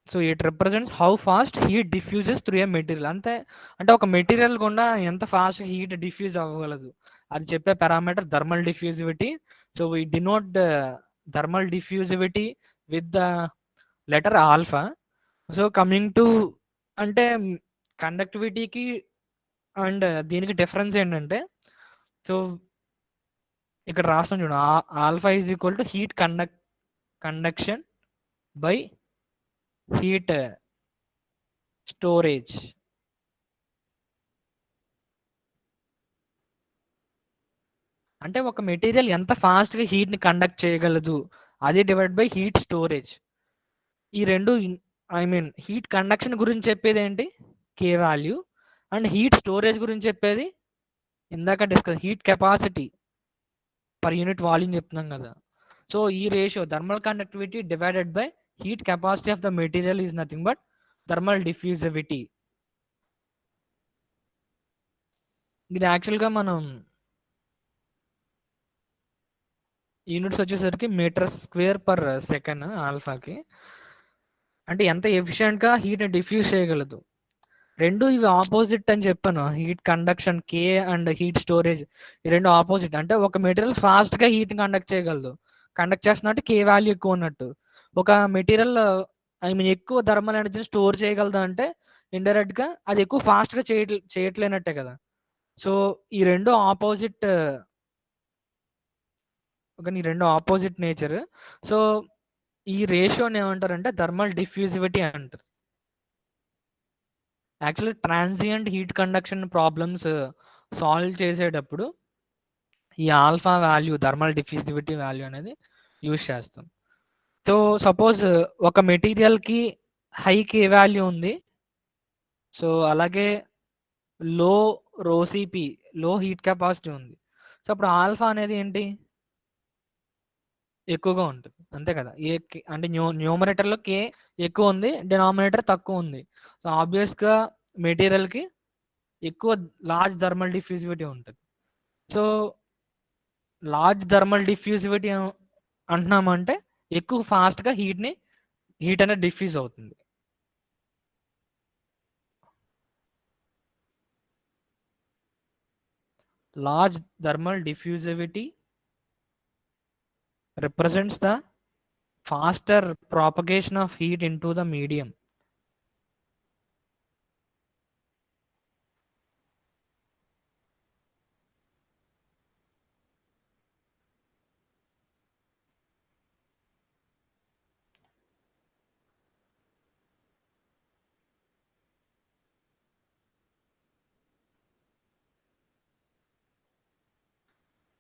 So it represents how fast heat diffuses through a material. అంటే ఒక material గుండా ఎంత fast heat diffuse అవ్వగలదు అది చెప్పే parameter thermal diffusivity. So we denote thermal diffusivity with the letter alpha. So coming to అంటే కండక్టివిటీకి and దీనికి డిఫరెన్స్ ఏంటంటే, సో ఇక్కడ రాస్తాం చూడండి, alpha is equal to heat conduction by heat storage. అంటే ఒక మెటీరియల్ ఎంత ఫాస్ట్గా హీట్ని కండక్ట్ చేయగలదు అది డివైడ్ బై హీట్ స్టోరేజ్. ఈ రెండు హీట్ కండక్షన్ గురించి చెప్పేది ఏంటి, కే వాల్యూ, అండ్ హీట్ స్టోరేజ్ గురించి చెప్పేది ఇందాక discuss heat capacity per unit volume చెప్తున్నాం కదా. సో ఈ ratio thermal conductivity divided by heat capacity of the material is nothing but thermal diffusivity. ఇది యాక్చువల్గా మనం యూనిట్స్ వచ్చేసరికి మీటర్ స్క్వేర్ పర్ సెకండ్ ఆల్ఫాకి. అంటే ఎంత ఎఫిషియెంట్గా హీట్ డిఫ్యూజ్ చేయగలదు. రెండు ఇవి ఆపోజిట్ అని చెప్పాను, heat conduction K and heat storage ఈ రెండు ఆపోజిట్. అంటే ఒక మెటీరియల్ ఫాస్ట్గా హీట్ కండక్ట్ చేయగలదు, కండక్ట్ చేస్తున్నట్టు కే వాల్యూ ఎక్కువ ఉన్నట్టు. ఒక మెటీరియల్ ఎక్కువ థర్మల్ ఎనర్జీని స్టోర్ చేయగలదు అంటే ఇండైరెక్ట్గా అది ఎక్కువ ఫాస్ట్గా చేయట్లేనట్టే కదా. సో ఈ రెండు ఆపోజిట్ నేచర్. సో ఈ రేషియోని ఏమంటారంటే థర్మల్ డిఫ్యూజివిటీ అంటారు. Actually transient heat conduction problems solve చేసేటప్పుడు ఈ ఆల్ఫా వాల్యూ థర్మల్ డిఫ్యూజివిటీ వాల్యూ అనేది యూజ్ చేస్తాం. సో సపోజ్ ఒక మెటీరియల్కి హై కే వాల్యూ ఉంది, సో అలాగే లో రోసిపి లో హీట్ కెపాసిటీ ఉంది. సో అప్పుడు ఆల్ఫా అనేది ఏంటి, ఎక్కువగా ఉంటుంది అంతే కదా. అంటే న్యూమరేటర్లో కే ఎక్కువ ఉంది, డినామినేటర్ తక్కువ ఉంది. సో ఆబ్వియస్గా మెటీరియల్కి ఎక్కువ లార్జ్ థర్మల్ డిఫ్యూజివిటీ ఉంటుంది. సో లార్జ్ థర్మల్ డిఫ్యూజివిటీ అంటున్నామంటే ఎక్కువ ఫాస్ట్గా హీట్ అనేది డిఫ్యూజ్ అవుతుంది. Large thermal diffusivity represents the faster propagation of heat into the medium.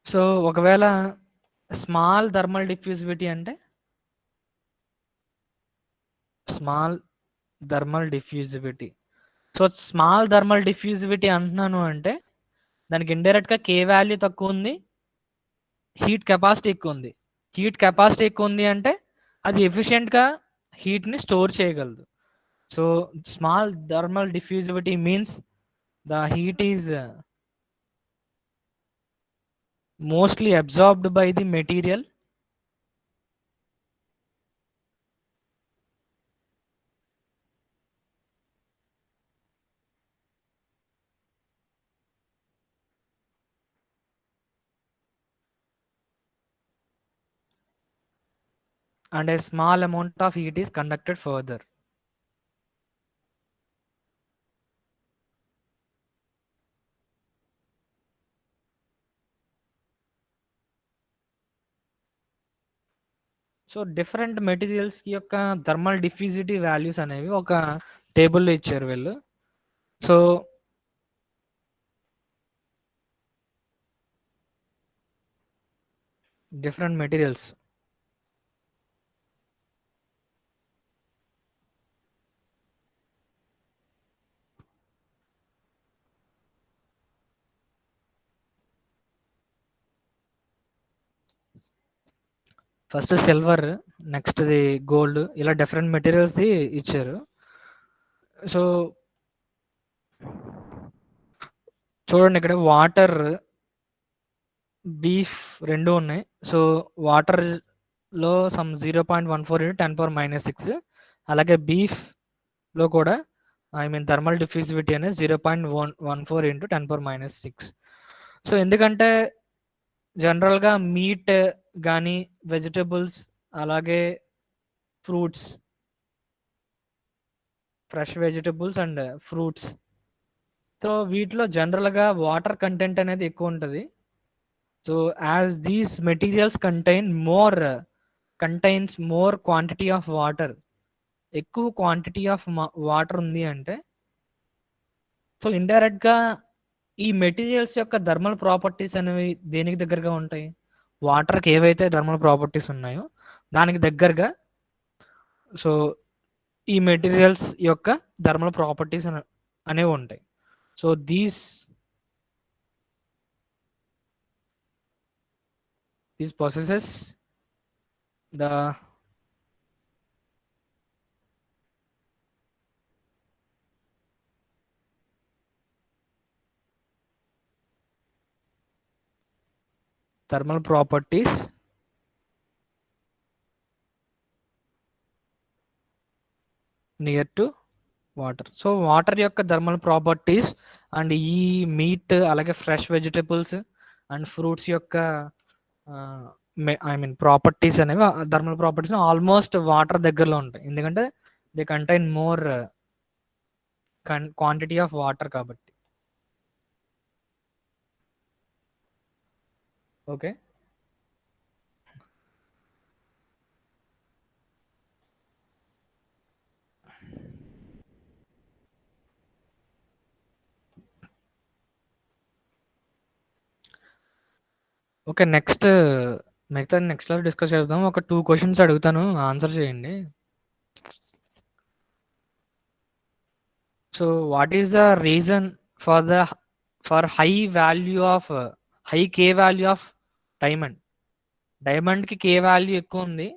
So ఒకవేళ స్మాల్ థర్మల్ డిఫ్యూజివిటీ అంటే small thermal diffusivity. So small thermal diffusivity అంటున్నాను అంటే దానికి ఇండైరెక్ట్గా కే వాల్యూ తక్కువ ఉంది, హీట్ కెపాసిటీ ఎక్కువ ఉంది. హీట్ కెపాసిటీ ఎక్కువ ఉంది అంటే అది ఎఫిషియెంట్గా హీట్ని స్టోర్ చేయగలదు. So small thermal diffusivity means the heat is mostly absorbed by the material and a small amount of heat is conducted further. So different మెటీరియల్స్కి యొక్క థర్మల్ డిఫ్యూజిటీ వాల్యూస్ అనేవి ఒక టేబుల్లో ఇచ్చారు వీళ్ళు. So different materials, first silver, next the gold, ఇలా different మెటీరియల్స్ది ఇచ్చారు. సో చూడండి ఇక్కడ వాటర్, బీఫ్ రెండు ఉన్నాయి. సో వాటర్లో సమ్ 0.14 into 10⁻⁶, అలాగే బీఫ్లో కూడా థర్మల్ డిఫ్యూజివిటీ అనేది 0.14 into 10⁻⁶. సో ఎందుకంటే జనరల్గా మీట్ కానీ వెజిటబుల్స్ అలాగే fruits, fresh vegetables and fruits, so వీటిలో జనరల్గా వాటర్ కంటెంట్ అనేది ఎక్కువ ఉంటుంది. So as these materials contains more quantity of water, ఎక్కువ క్వాంటిటీ ఆఫ్ వాటర్ ఉంది అంటే, సో ఇండైరెక్ట్గా ఈ మెటీరియల్స్ యొక్క థర్మల్ ప్రాపర్టీస్ అనేవి దేనికి దగ్గరగా ఉంటాయి? వాటర్కి ఏవైతే థర్మల్ ప్రాపర్టీస్ ఉన్నాయో దానికి దగ్గరగా సో ఈ మెటీరియల్స్ యొక్క థర్మల్ ప్రాపర్టీస్ అనేవి ఉంటాయి. So these possesses the thermal properties near to water. So water యొక్క థర్మల్ ప్రాపర్టీస్ అండ్ ఈ మీట్ అలాగే ఫ్రెష్ వెజిటబుల్స్ అండ్ ఫ్రూట్స్ యొక్క ప్రాపర్టీస్ అనేవి, థర్మల్ ప్రాపర్టీస్ ఆల్మోస్ట్ వాటర్ దగ్గరలో ఉంటాయి, ఎందుకంటే they contain more quantity of water కాబట్టి. ఓకే, ఓకే నెక్స్ట్ మిగతా నెక్స్ట్ క్లాస్ డిస్కస్ చేద్దాం. ఒక 2 క్వశ్చన్స్ అడుగుతాను, ఆన్సర్ చేయండి. So what is the reason for high value of high K value of diamond? డైమండ్కి K value ఎక్కువ ఉంది,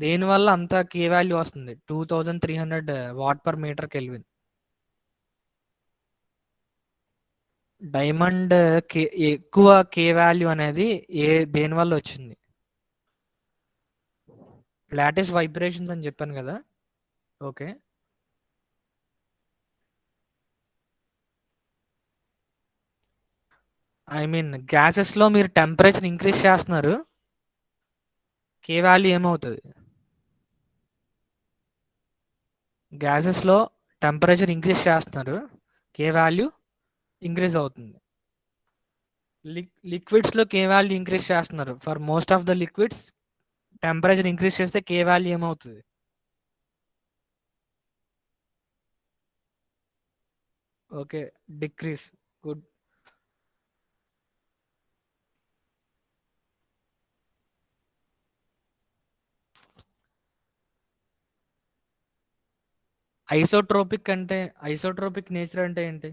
దేనివల్ల అంత కే వాల్యూ వస్తుంది? 2300 వాట్/మీటర్ కెల్విన్. డైమండ్ ఎక్కువ కే వాల్యూ అనేది దేనివల్ల వచ్చింది? లాటిస్ వైబ్రేషన్స్ అని చెప్పాను కదా. ఓకే, గ్యాసెస్లో మీరు టెంపరేచర్ ఇంక్రీజ్ చేస్తున్నారు, కే వాల్యూ ఏమవుతుంది? గ్యాసెస్లో టెంపరేచర్ ఇంక్రీజ్ చేస్తున్నారు, కే వాల్యూ ఇంక్రీజ్ అవుతుంది. లిక్విడ్స్లో కే వాల్యూ ఇంక్రీజ్ చేస్తున్నారు, for most of the liquids temperature increase చేస్తే కే వాల్యూ ఏమవుతుంది? Okay, decrease. Good. Isotropic nature అంటే ఏంటి?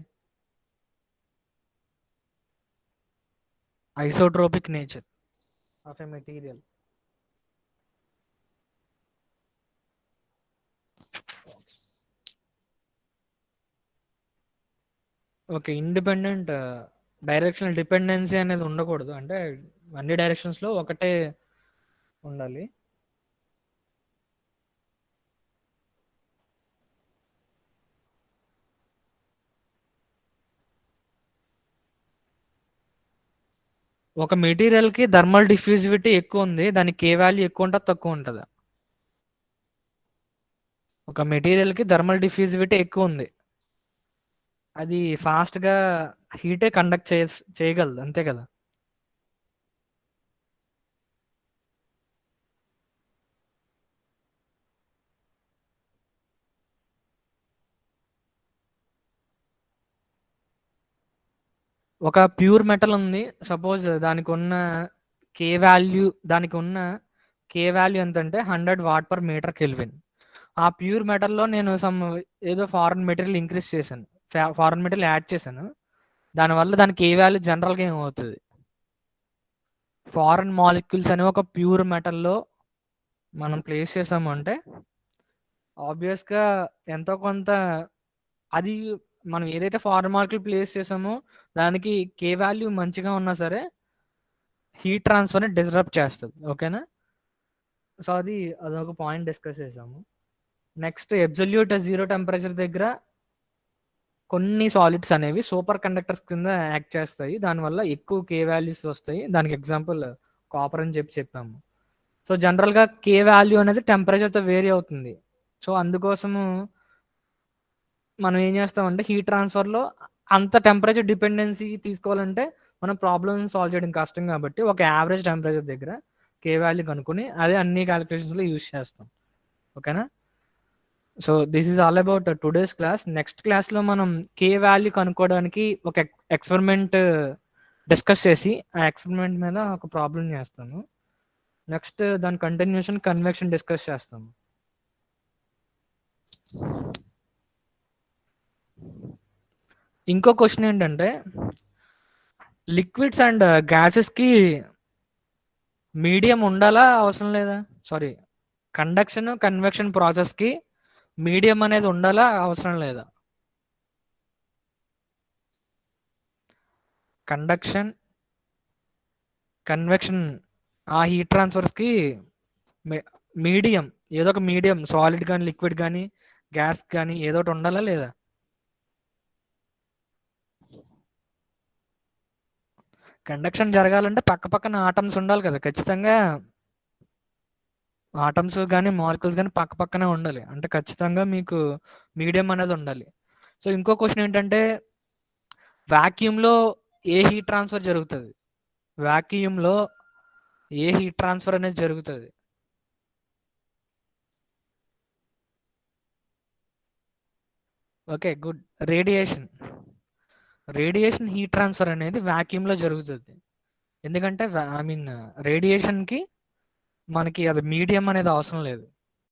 Isotropic nature of a material. Okay, independent directional dependency అనేది ఉండకూడదు, అంటే అన్ని డైరెక్షన్స్లో ఒకటే ఉండాలి. ఒక మెటీరియల్ కి థర్మల్ డిఫ్యూజివిటీ ఎక్కువ ఉంది, దానికి కే వాల్యూ ఎక్కువ ఉంటుందా తక్కువ ఉంటుందా? ఒక మెటీరియల్ కి థర్మల్ డిఫ్యూజివిటీ ఎక్కువ ఉంది, అది ఫాస్ట్ గా హీటే కండక్ట్ చేయగలదు, అంతే కదా. ఒక ప్యూర్ మెటల్ ఉంది, సపోజ్ కే వాల్యూ దానికి ఉన్న కే వాల్యూ ఎంత అంటే 100 వాట్ పర్ మీటర్ కెల్విన్. ఆ ప్యూర్ మెటల్లో నేను ఏదో ఫారెన్ మెటీరియల్ ఇంక్రీజ్ చేశాను, ఫారెన్ మెటీరియల్ యాడ్ చేశాను, దానివల్ల దానికి కే వాల్యూ జనరల్గా ఏమవుతుంది, ఫారెన్ మాలిక్యూల్స్ అని ఒక ప్యూర్ మెటల్లో మనం ప్లేస్ చేసాము అంటే ఆబ్వియస్గా ఎంతో కొంత అది మనం ఏదైతే ఫారెన్ మాలిక్యూల్ ప్లేస్ చేసామో దానికి కే వాల్యూ మంచిగా ఉన్నా సరే హీట్ ట్రాన్స్ఫర్ని డిస్టర్బ్ చేస్తుంది. ఓకేనా, సో అదొక పాయింట్ డిస్కస్ చేసాము. నెక్స్ట్ అబ్సల్యూట్ జీరో టెంపరేచర్ దగ్గర కొన్ని సాలిడ్స్ అనేవి సూపర్ కండక్టర్స్ కింద యాక్ట్ చేస్తాయి, దానివల్ల ఎక్కువ కే వాల్యూస్ వస్తాయి. దానికి ఎగ్జాంపుల్ కాపర్ అని చెప్పాము. సో జనరల్గా కే వాల్యూ అనేది టెంపరేచర్తో వేరీ అవుతుంది. సో అందుకోసము మనం ఏం చేస్తామంటే హీట్ ట్రాన్స్ఫర్లో అంత టెంపరేచర్ డిపెండెన్సీ తీసుకోవాలంటే మనం ప్రాబ్లమ్ సాల్వ్ చేయడం కష్టం, కాబట్టి ఒక యావరేజ్ టెంపరేచర్ దగ్గర కే వాల్యూ కనుక్కొని అదే అన్ని క్యాలిక్యులేషన్స్లో యూజ్ చేస్తాం. ఓకేనా, so this is all about today's class. Next క్లాస్లో మనం కే వాల్యూ కనుక్కోవడానికి ఒక ఎక్స్పెరిమెంట్ డిస్కస్ చేసి ఆ ఎక్స్పెరిమెంట్ మీద ఒక ప్రాబ్లం చేస్తాను. నెక్స్ట్ దాని కంటిన్యూషన్ కన్వెక్షన్ డిస్కస్ చేస్తాము. ఇంకో క్వశ్చన్ ఏంటంటే లిక్విడ్స్ అండ్ గ్యాసెస్కి మీడియం ఉండాలా అవసరం లేదా? సారీ, కండక్షన్ కన్వెక్షన్ ప్రాసెస్కి మీడియం అనేది ఉండాలా అవసరం లేదా? కండక్షన్ కన్వెక్షన్ ఆ హీట్ ట్రాన్స్ఫర్స్కి మీడియం, ఏదో ఒక మీడియం, సాలిడ్ కానీ లిక్విడ్ కానీ గ్యాస్ కానీ ఏదో ఒకటి ఉండాలా లేదా? కండక్షన్ జరగాలంటే పక్క పక్కన ఆటమ్స్ ఉండాలి కదా ఖచ్చితంగా, ఆటమ్స్ కానీ మాలిక్యూల్స్ కానీ పక్క పక్కనే ఉండాలి, అంటే ఖచ్చితంగా మీకు మీడియం అనేది ఉండాలి. సో ఇంకో క్వశ్చన్ ఏంటంటే వాక్యూమ్లో ఏ హీట్ ట్రాన్స్ఫర్ జరుగుతుంది? వాక్యూమ్లో ఏ హీట్ ట్రాన్స్ఫర్ అనేది జరుగుతుంది? Okay good, radiation heat transfer అనేది వాక్యూమ్లో జరుగుతుంది. ఎందుకంటే రేడియేషన్కి మనకి అది మీడియం అనేది అవసరం లేదు.